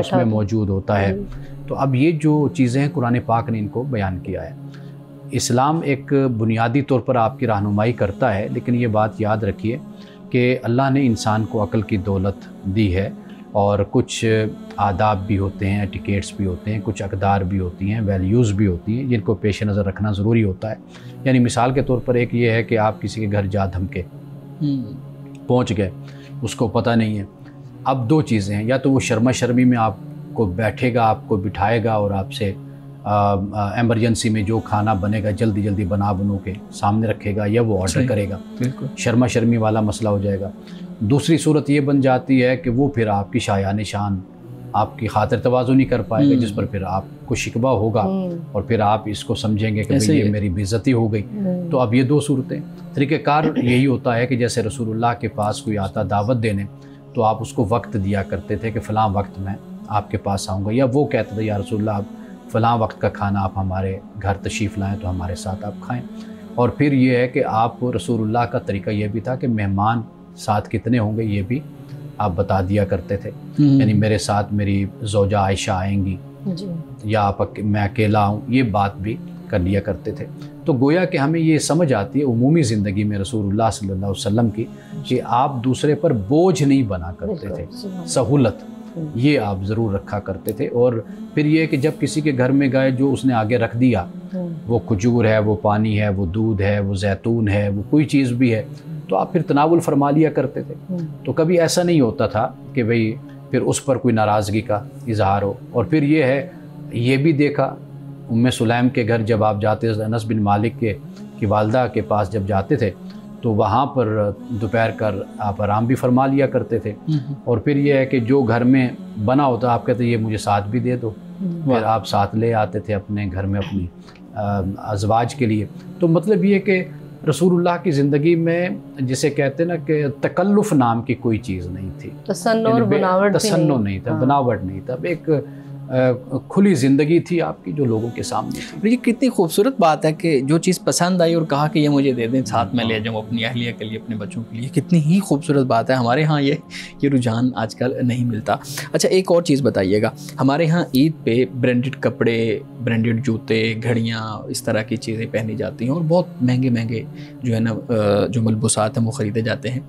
اس میں موجود ہوتا ہے۔ تو اب یہ جو چیزیں ہیں قرآن پاک نے ان کو بیان کیا ہے۔ اسلام ایک بنیادی طور پر آپ کی رہنمائی کرتا ہے، لیکن یہ بات یاد رکھیے کہ اللہ نے انسان کو عقل کی دولت دی ہے، اور کچھ آداب بھی ہوتے ہیں، ایٹیکیٹس بھی ہوتے ہیں، کچھ اقدار بھی ہوتی ہیں، ویلیوز بھی ہوتی ہیں، جن کو پیش نظر رکھنا ضروری ہوتا ہے۔ یعنی مثال کے طور پر ایک یہ ہے کہ آپ کسی کے گھر جا دھم کے پہنچ گئے، اس کو پتہ نہیں ہے۔ اب 2 چیزیں ہیں، یا تو وہ شرما شرمی میں آپ کو بیٹھے گا، آپ کو بٹھائے گا اور آپ سے ایمرجنسی میں جو کھانا بنے گا جلدی جلدی بنو کے سامنے رکھے گا، یا وہ آرڈر کرے گا، بالکل شرما شرمی والا مسئلہ ہو جائے گا۔ دوسری صورت یہ بن جاتی ہے کہ وہ پھر آپ کی شایان شان، آپ کی خاطر تواضع نہیں کر پائے گا، جس پر پھر آپ کو شکوہ ہوگا، اور پھر آپ اس کو سمجھیں گے کہ یہ میری بے عزتی ہو گئی۔ تو اب یہ 2 صورتیں، طریقہ کار یہی ہوتا ہے کہ جیسے رسول اللہ کے پاس کوئی آتا دعوت دینے، تو آپ اس کو وقت دیا کرتے تھے کہ فلاں وقت میں آپ کے پاس آؤں گا، یا وہ کہتے تھے یا رسول اللہ آپ فلاں وقت کا کھانا آپ ہمارے گھر تشریف لائیں تو ہمارے ساتھ آپ کھائیں۔ اور پھر یہ ہے کہ آپ رسول اللہ کا طریقہ یہ بھی تھا کہ مہمان ساتھ کتنے ہوں گے یہ بھی آپ بتا دیا کرتے تھے، یعنی میرے ساتھ میری زوجہ عائشہ آئیں گی، یا میں اکیلا ہوں، یہ بات بھی کر لیا کرتے تھے۔ تو گویا کہ ہمیں یہ سمجھ آتی ہے عمومی زندگی میں رسول اللہ صلی اللہ علیہ وسلم کی، کہ آپ دوسرے پر بوجھ نہیں بنا کرتے تھے، سہولت یہ آپ ضرور رکھا کرتے تھے۔ اور پھر یہ کہ جب کسی کے گھر میں گئے، جو اس نے آگے رکھ دیا، وہ کھجور ہے، وہ پانی ہے، وہ دودھ ہے، وہ زیتون ہے، وہ کوئی چیز بھی ہے، تو آپ پھر تناول فرما لیا کرتے تھے۔ تو کبھی ایسا نہیں ہوتا تھا کہ بھئی پھر اس پر کوئی ناراضگی کا اظہار ہو۔ اور پھر یہ ہے، یہ بھی دیکھا ام سلیم کے گھر جب آپ جاتے، انس بن مالک کی والدہ کے پاس جب جاتے تھے، تو وہاں پر دوپہر کر آپ آرام بھی فرما لیا کرتے تھے۔ اور پھر یہ ہے کہ جو گھر میں بنا ہوتا آپ کہتے یہ مجھے ساتھ بھی دے دو، پھر آپ ساتھ لے آتے تھے اپنے گھر میں اپنی ازواج کے لیے۔ تو مطلب یہ کہ رسول اللہ کی زندگی میں جسے کہتے ہیں نا کہ تکلف نام کی کوئی چیز نہیں تھی، تصنع نہیں تھا، بناوٹ نہیں تھا، ایک کھلی زندگی تھی آپ کی جو لوگوں کے سامنے تھی۔ یہ کتنی خوبصورت بات ہے کہ جو چیز پسند آئی اور کہا کہ یہ مجھے دے دیں، ساتھ میں لے جاؤں اپنی اہلیہ کے لیے، اپنے بچوں کے لیے، کتنی ہی خوبصورت بات ہے۔ ہمارے ہاں یہ رجحان آج کل نہیں ملتا۔ اچھا، ایک اور چیز بتائیے گا، ہمارے ہاں عید پہ برانڈڈ کپڑے، برانڈڈ جوتے، گھڑیاں، اس طرح کی چیزیں پہنی جاتی ہیں، اور بہت مہنگے مہنگے جو ہے نا جو ملبوسات ہیں وہ خریدے جاتے ہیں۔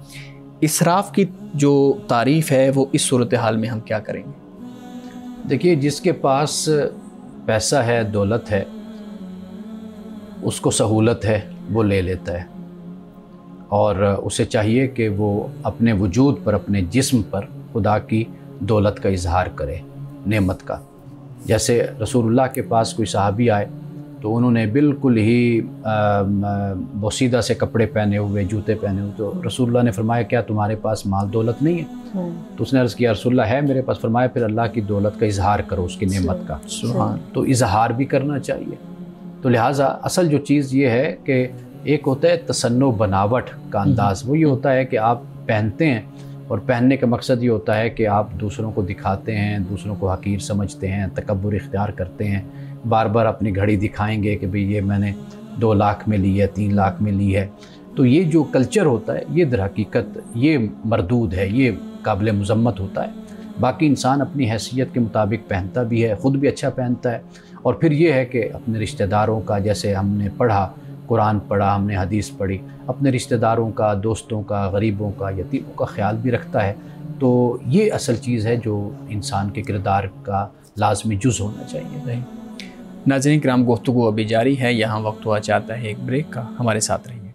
اسراف کی جو تعریف ہے وہ اس صورتحال میں ہم کیا کریں گے؟ دیکھیے، جس کے پاس پیسہ ہے، دولت ہے، اس کو سہولت ہے، وہ لے لیتا ہے، اور اسے چاہیے کہ وہ اپنے وجود پر، اپنے جسم پر خدا کی دولت کا اظہار کرے، نعمت کا۔ جیسے رسول اللہ کے پاس کوئی صحابی آئے تو انہوں نے بالکل ہی بوسیدہ سے کپڑے پہنے ہوئے، جوتے پہنے ہوئے، تو رسول اللہ نے فرمایا کیا تمہارے پاس مال دولت نہیں ہے؟ تو اس نے عرض کیا رسول اللہ ہے میرے پاس۔ فرمایا پھر اللہ کی دولت کا اظہار کرو، اس کی نعمت کا۔ تو اظہار بھی کرنا چاہیے۔ تو لہٰذا اصل جو چیز یہ ہے کہ ایک ہوتا ہے تصنع، بناوٹ کا انداز، وہ یہ ہوتا ہے کہ آپ پہنتے ہیں، اور پہننے کا مقصد یہ ہوتا ہے کہ آپ دوسروں کو دکھاتے ہیں، دوسروں کو حقیر سمجھتے ہیں، تکبر اختیار کرتے ہیں، بار بار اپنی گھڑی دکھائیں گے کہ بھئی یہ میں نے 2 لاکھ میں لی ہے، 3 لاکھ میں لی ہے۔ تو یہ جو کلچر ہوتا ہے یہ در حقیقت یہ مردود ہے، یہ قابل مذمت ہوتا ہے۔ باقی انسان اپنی حیثیت کے مطابق پہنتا بھی ہے، خود بھی اچھا پہنتا ہے۔ اور پھر یہ ہے کہ اپنے رشتہ داروں کا، جیسے ہم نے پڑھا، قرآن پڑھا، ہم نے حدیث پڑھی، اپنے رشتہ داروں کا، دوستوں کا، غریبوں کا، یتیموں کا خیال بھی رکھتا ہے۔ تو یہ اصل چیز ہے جو انسان کے کردار کا لازمی جز ہونا چاہیے۔ ناظرین کرام، گفتگو ابھی جاری ہے، یہاں وقت ہوا چاہتا ہے ایک بریک کا، ہمارے ساتھ رہیے۔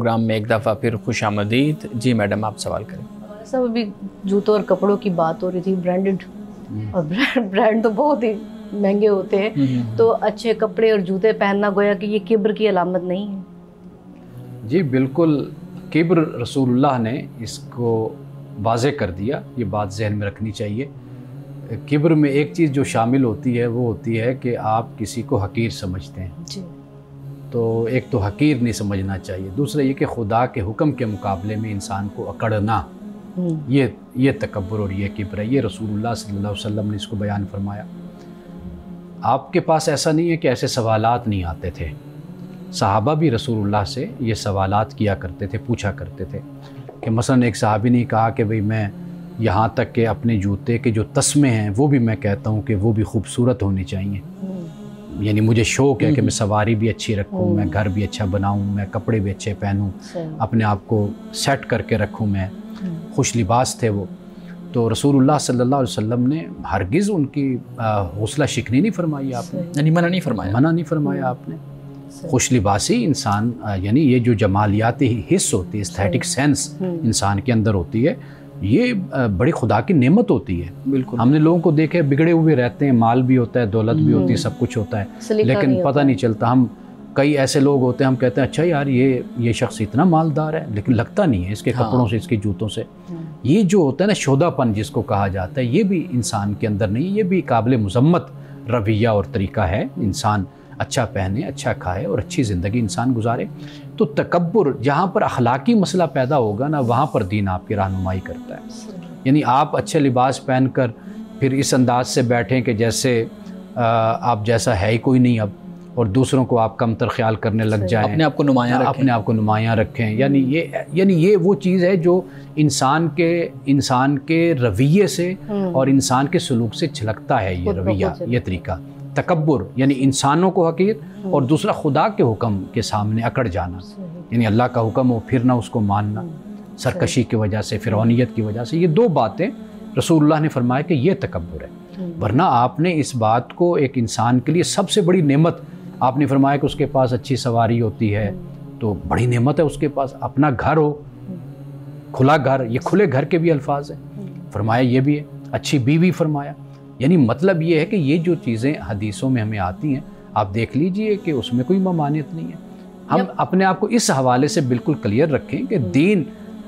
پروگرام میں ایک دفعہ پھر خوش آمدید. جی میڈم آپ سوال کریں. سب ابھی جوتوں اور کپڑوں کی بات ہو رہی تھی, برانڈڈ, اور برانڈ تو بہت ہی مہنگے ہوتے ہیں, تو اچھے کپڑے اور جوتے پہننا گویا کہ یہ کبر کی علامت نہیں ہے؟ جی بالکل, کبر رسول اللہ نے اس کو واضح کر دیا, یہ بات ذہن میں رکھنی چاہیے. کبر میں ایک چیز جو شامل ہوتی ہے وہ ہوتی ہے کہ آپ کسی کو حقیر سمجھتے ہیں. جی. تو ایک تو حقیر نہیں سمجھنا چاہیے, دوسرا یہ کہ خدا کے حکم کے مقابلے میں انسان کو اکڑنا, یہ تکبر اور یہ کبر ہے. یہ رسول اللہ صلی اللہ علیہ وسلم نے اس کو بیان فرمایا. آپ کے پاس ایسا نہیں ہے کہ ایسے سوالات نہیں آتے تھے, صحابہ بھی رسول اللہ سے یہ سوالات کیا کرتے تھے, پوچھا کرتے تھے. کہ مثلا ایک صحابی نے کہا کہ بھئی میں یہاں تک کہ اپنے جوتے کے جو تسمے ہیں وہ بھی میں کہتا ہوں کہ وہ بھی خوبصورت ہونے چاہیے. یعنی مجھے شوق ہے کہ میں سواری بھی اچھی رکھوں, میں گھر بھی اچھا بناؤں, میں کپڑے بھی اچھے پہنوں, اپنے آپ کو سیٹ کر کے رکھوں, میں خوش لباس تھے وہ. تو رسول اللہ صلی اللہ علیہ وسلم نے ہرگز ان کی حوصلہ شکنی نہیں فرمائی آپ نے, یعنی منع نہیں فرمایا آپ نے. خوش لباسی انسان, یعنی یہ جو جمالیاتی حس ہوتی ہے, استھیٹک سینس انسان کے اندر ہوتی ہے, یہ بڑی خدا کی نعمت ہوتی ہے. بالکل. ہم نے لوگوں کو دیکھے بگڑے ہوئے رہتے ہیں, مال بھی ہوتا ہے, دولت بھی ہوتی ہے, سب کچھ ہوتا ہے, لیکن پتہ نہیں چلتا. ہم کئی ایسے لوگ ہوتے ہیں, ہم کہتے ہیں اچھا یار یہ شخص اتنا مالدار ہے, لیکن لگتا نہیں ہے اس کے کپڑوں سے, اس کے جوتوں سے. یہ جو ہوتا ہے نا شودہ پن جس کو کہا جاتا ہے, یہ بھی انسان کے اندر نہیں, یہ بھی قابل مذمت رویہ اور طریقہ ہے. انسان اچھا پہنے, اچھا کھائے اور اچھی زندگی انسان گزارے. تو تکبر جہاں پر اخلاقی مسئلہ پیدا ہوگا نا, وہاں پر دین آپ کی رہنمائی کرتا ہے. یعنی آپ اچھے لباس پہن کر پھر اس انداز سے بیٹھیں کہ جیسے آپ جیسا ہے ہی کوئی نہیں اب, اور دوسروں کو آپ کمتر خیال کرنے لگ جائیں, اپنے آپ کو نمایاں رکھیں. یعنی یہ وہ چیز ہے جو انسان کے رویے سے اور انسان کے سلوک سے جھلکتا ہے. یہ رویہ, یہ طریقہ تکبر, یعنی انسانوں کو حقیر, اور دوسرا خدا کے حکم کے سامنے اکڑ جانا, یعنی اللہ کا حکم ہو پھر نہ اس کو ماننا, سرکشی کی وجہ سے, فرعونیت کی وجہ سے. یہ دو باتیں رسول اللہ نے فرمایا کہ یہ تکبر ہے. ورنہ آپ نے اس بات کو ایک انسان کے لیے سب سے بڑی نعمت آپ نے فرمایا کہ اس کے پاس اچھی سواری ہوتی ہے, تو بڑی نعمت ہے اس کے پاس. اپنا گھر ہو, کھلا گھر, یہ کھلے گھر کے بھی الفاظ ہیں, فرمایا یہ بھی ہے. اچھی بیوی فرمایا. یعنی مطلب یہ ہے کہ یہ جو چیزیں حدیثوں میں ہمیں آتی ہیں, آپ دیکھ لیجئے کہ اس میں کوئی ممانعت نہیں ہے. ہم اپنے آپ کو اس حوالے سے بالکل کلیئر رکھیں کہ دین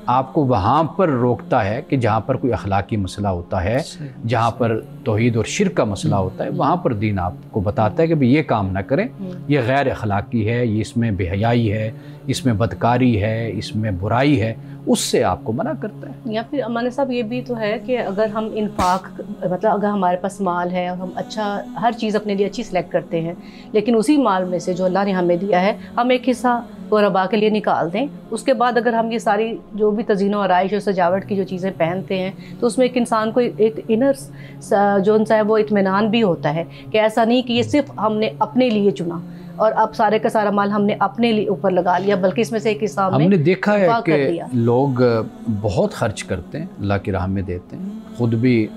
آپ کو وہاں پر روکتا ہے کہ جہاں پر کوئی اخلاقی مسئلہ ہوتا ہے, جہاں پر توحید اور شرک کا مسئلہ ہوتا ہے, وہاں پر دین آپ کو بتاتا ہے کہ یہ کام نہ کریں, یہ غیر اخلاقی ہے, یہ اس میں بے حیائی ہے, اس میں بدکاری ہے, اس میں برائی ہے, اس سے آپ کو منع کرتا ہے. یا پھر امانے صاحب یہ بھی تو ہے کہ اگر ہم انفاق, مطلب اگر ہمارے پاس مال ہے اور ہم اچھا ہر چیز اپنے لیے اچھی سلیکٹ کرتے ہیں, لیکن اسی مال میں سے جو اللہ نے ہمیں دیا ہے ہم ایک حصہ غرباء کے لیے نکال دیں, اس کے بعد اگر ہم یہ ساری جو بھی تزئین و آرائش اور سجاوٹ کی جو چیزیں پہنتے ہیں, تو اس میں ایک انسان کو ایک انر جو ہے وہ اطمینان بھی ہوتا ہے کہ ایسا نہیں کہ یہ صرف ہم نے اپنے لیے چنا اور اب سارے کا سارا مال ہم نے اپنے لیے اوپر لگا لیا, بلکہ اس میں سے ایک حصہ ہم نے دیکھا ہے کہ لوگ بہت خرچ کرتے ہیں, اللہ کی راہ میں دیتے ہیں, خود بھی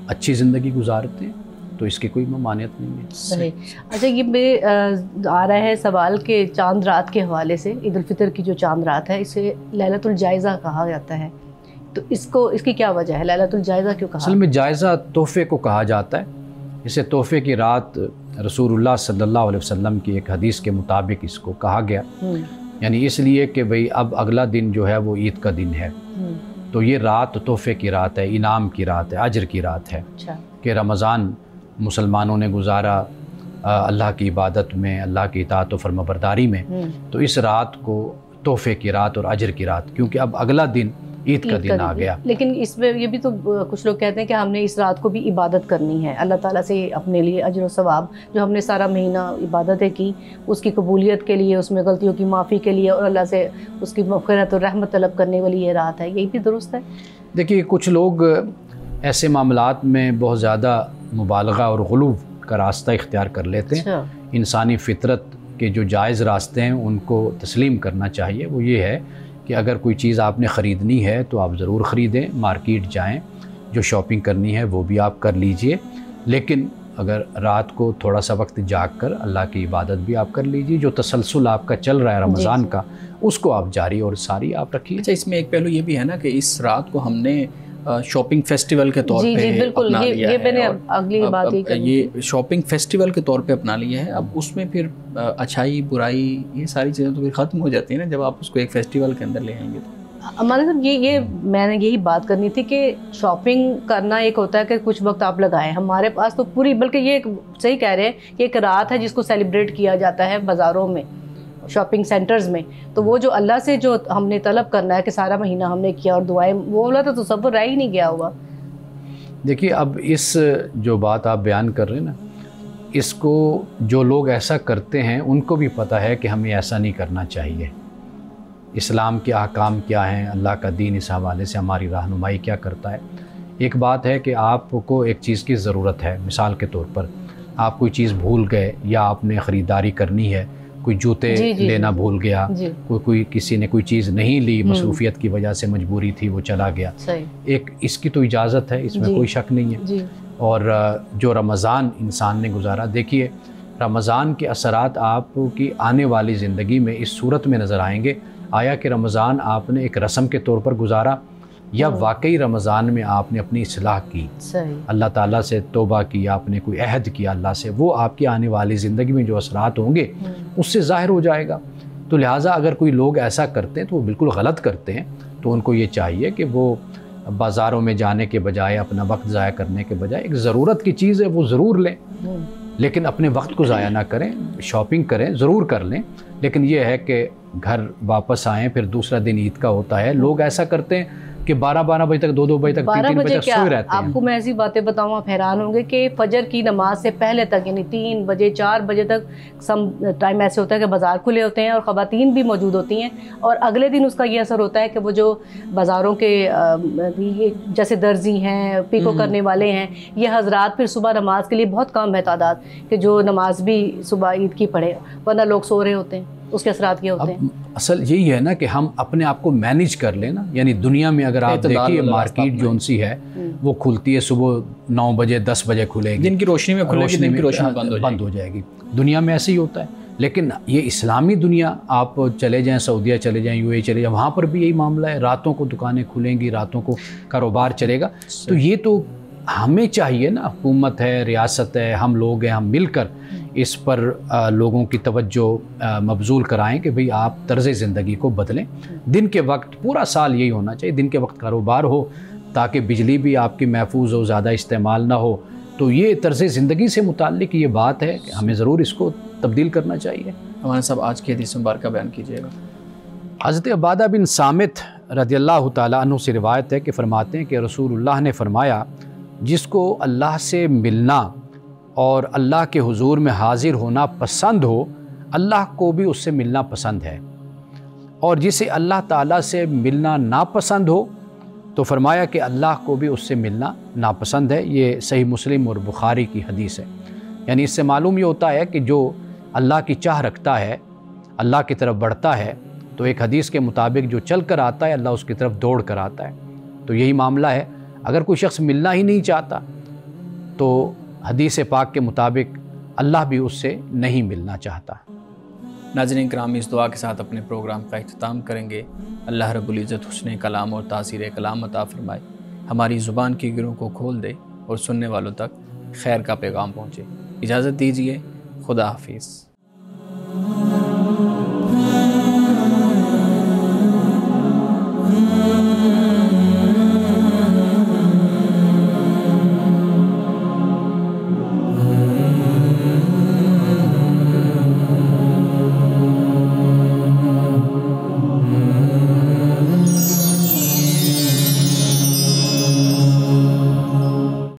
اچھی زندگی گزارتے ہیں, تو اس کی کوئی ممانعت نہیں ہے. صحیح. اچھا یہ آ رہا ہے سوال کہ چاند رات کے حوالے سے, عید الفطر کی جو چاند رات ہے اسے لیلۃ الجائزہ کہا جاتا ہے, تو اس کی کیا وجہ ہے, لیلۃ الجائزہ کیوں کہا؟ اصل میں جائزہ تحفے کو کہا جاتا ہے. اسے تحفے کی رات رسول اللہ صلی اللہ علیہ وسلم کی ایک حدیث کے مطابق اس کو کہا گیا, یعنی اس لیے کہ بھئی اب اگلا دن جو ہے وہ عید کا دن ہے, تو یہ رات تحفے کی رات ہے, انعام کی رات ہے, اجر کی رات ہے. کہ رمضان مسلمانوں نے گزارا اللہ کی عبادت میں, اللہ کی اطاعت و فرمانبرداری میں, تو اس رات کو تحفے کی رات اور اجر کی رات, کیونکہ اب اگلا دن عید کا دن آ گیا. لیکن اس میں یہ بھی تو کچھ لوگ کہتے ہیں کہ ہم نے اس رات کو بھی عبادت کرنی ہے اللہ تعالیٰ سے, اپنے لیے اجر و ثواب, جو ہم نے سارا مہینہ عبادتیں کی اس کی قبولیت کے لیے, اس میں غلطیوں کی معافی کے لیے, اور اللہ سے اس کی مغفرت اور رحمت طلب کرنے والی یہ رات ہے. یہی بھی درست ہے؟ دیکھیے کچھ لوگ ایسے معاملات میں بہت زیادہ مبالغہ اور غلو کا راستہ اختیار کر لیتے ہیں. انسانی فطرت کے جو جائز راستے ہیں ان کو تسلیم کرنا چاہیے. وہ یہ ہے کہ اگر کوئی چیز آپ نے خریدنی ہے تو آپ ضرور خریدیں, مارکیٹ جائیں, جو شاپنگ کرنی ہے وہ بھی آپ کر لیجئے, لیکن اگر رات کو تھوڑا سا وقت جاگ کر اللہ کی عبادت بھی آپ کر لیجئے. جو تسلسل آپ کا چل رہا ہے رمضان کا, اس کو آپ جاری اور ساری آپ رکھیے۔ اچھا، اس میں ایک پہلو یہ بھی ہے نا کہ اس رات کو ہم نے شاپنگ فیسٹیول کے طور پہ اپنا لیا ہے، میں نے اگلی بات یہ شاپنگ فیسٹیول کے طور پہ اپنا لیا ہے۔ اب اس میں پھر اچھائی برائی یہ ساری چیزیں تو پھر ختم ہو جاتی ہیں نا جب آپ اس کو ایک فیسٹیول کے اندر لے آئیں گے تو۔ ہمارے صاحب یہ میں نے یہی بات کرنی تھی کہ شاپنگ کرنا ایک ہوتا ہے کہ کچھ وقت آپ لگائیں، ہمارے پاس تو پوری، بلکہ یہ صحیح کہہ رہے ہیں کہ ایک رات ہے جس کو سیلیبریٹ کیا جاتا ہے بازاروں میں، شاپنگ سینٹرز میں، تو وہ جو اللہ سے جو ہم نے طلب کرنا ہے کہ سارا مہینہ ہم نے کیا اور دعائیں، وہ والا تو تصور رہ ہی نہیں گیا ہوا۔ دیکھیے اب اس جو بات آپ بیان کر رہے ہیں نا، اس کو جو لوگ ایسا کرتے ہیں ان کو بھی پتہ ہے کہ ہمیں ایسا نہیں کرنا چاہیے۔ اسلام کے احکام کیا ہیں، اللہ کا دین اس حوالے سے ہماری رہنمائی کیا کرتا ہے۔ ایک بات ہے کہ آپ کو ایک چیز کی ضرورت ہے، مثال کے طور پر آپ کوئی چیز بھول گئے یا آپ نے خریداری کرنی ہے، کوئی جوتے لینا بھول گیا، کوئی کسی نے کوئی چیز نہیں لی، مصروفیت کی وجہ سے مجبوری تھی وہ چلا گیا، ایک اس کی تو اجازت ہے، اس میں کوئی شک نہیں ہے۔ اور جو رمضان انسان نے گزارا، دیکھیے رمضان کے اثرات آپ کی آنے والی زندگی میں اس صورت میں نظر آئیں گے، آیا کہ رمضان آپ نے ایک رسم کے طور پر گزارا یا واقعی رمضان میں آپ نے اپنی اصلاح کی، اللہ تعالیٰ سے توبہ کی، آپ نے کوئی عہد کیا اللہ سے، وہ آپ کی آنے والی زندگی میں جو اثرات ہوں گے اس سے ظاہر ہو جائے گا۔ تو لہٰذا اگر کوئی لوگ ایسا کرتے ہیں تو وہ بالکل غلط کرتے ہیں، تو ان کو یہ چاہیے کہ وہ بازاروں میں جانے کے بجائے، اپنا وقت ضائع کرنے کے بجائے، ایک ضرورت کی چیز ہے وہ ضرور لیں، لیکن اپنے وقت کو ضائع نہ کریں، شاپنگ کریں ضرور کر لیں، لیکن یہ ہے کہ گھر واپس آئیں، پھر دوسرا دن عید کا ہوتا ہے، لوگ ایسا کرتے ہیں کہ 12 بجے تک، 2 بجے تک، 3 بجے تک سوئے رہتے ہیں۔ آپ کو میں ایسی باتیں بتاؤں آپ حیران ہوں گے کہ فجر کی نماز سے پہلے تک، یعنی 3 بجے 4 بجے تک سم ٹائم ایسے ہوتا ہے کہ بازار کھلے ہوتے ہیں اور خواتین بھی موجود ہوتی ہیں، اور اگلے دن اس کا یہ اثر ہوتا ہے کہ وہ جو بازاروں کے جیسے درزی ہیں، پیکو کرنے والے ہیں، یہ حضرات پھر صبح نماز کے لیے بہت کم ہے تعداد کہ جو نماز بھی صبح عید کی پڑھے، ورنہ لوگ سو رہے ہوتے ہیں، اس کے اثرات کیا ہوتے ہیں۔ اصل یہی ہے نا کہ ہم اپنے آپ کو مینیج کر لیں نا، یعنی دنیا میں اگر آپ دیکھیے مارکیٹ جو سی ہے وہ کھلتی ہے صبح 9 بجے 10 بجے کھلے گی، دن کی روشنی میں کھلے گی، دن کی روشنی بند ہو جائے گی، دنیا میں ایسے ہی ہوتا ہے۔ لیکن یہ اسلامی دنیا، آپ چلے جائیں سعودیہ چلے جائیں، UAE چلے جائیں، وہاں پر بھی یہی معاملہ ہے، راتوں کو دکانیں کھلیں گی، راتوں کو کاروبار چلے گا۔ تو یہ تو ہمیں چاہیے نا، حکومت ہے، ریاست ہے، ہم لوگ ہیں، ہم مل کر اس پر لوگوں کی توجہ مبذول کرائیں کہ بھئی آپ طرز زندگی کو بدلیں۔ دن کے وقت پورا سال یہی ہونا چاہیے، دن کے وقت کاروبار ہو تاکہ بجلی بھی آپ کی محفوظ ہو، زیادہ استعمال نہ ہو۔ تو یہ طرز زندگی سے متعلق یہ بات ہے کہ ہمیں ضرور اس کو تبدیل کرنا چاہیے۔ ہمارے صاحب آج کی حدیث مبارکہ بیان کیجیے گا۔ حضرت عبادہ بن صامت رضی اللہ تعالیٰ عنہ سے روایت ہے کہ فرماتے ہیں کہ رسول اللہ نے فرمایا، جس کو اللہ سے ملنا اور اللہ کے حضور میں حاضر ہونا پسند ہو، اللہ کو بھی اس سے ملنا پسند ہے، اور جسے اللہ تعالیٰ سے ملنا ناپسند ہو تو فرمایا کہ اللہ کو بھی اس سے ملنا ناپسند ہے۔ یہ صحیح مسلم اور بخاری کی حدیث ہے۔ یعنی اس سے معلوم یہ ہوتا ہے کہ جو اللہ کی چاہ رکھتا ہے، اللہ کی طرف بڑھتا ہے، تو ایک حدیث کے مطابق جو چل کر آتا ہے اللہ اس کی طرف دوڑ کر آتا ہے۔ تو یہی معاملہ ہے، اگر کوئی شخص ملنا ہی نہیں چاہتا تو حدیث پاک کے مطابق اللہ بھی اس سے نہیں ملنا چاہتا۔ ناظرین کرام، اس دعا کے ساتھ اپنے پروگرام کا اختتام کریں گے۔ اللہ رب العزت حسن کلام اور تاثیر کلام عطا فرمائے، ہماری زبان کی گروں کو کھول دے اور سننے والوں تک خیر کا پیغام پہنچے۔ اجازت دیجیے، خدا حافظ۔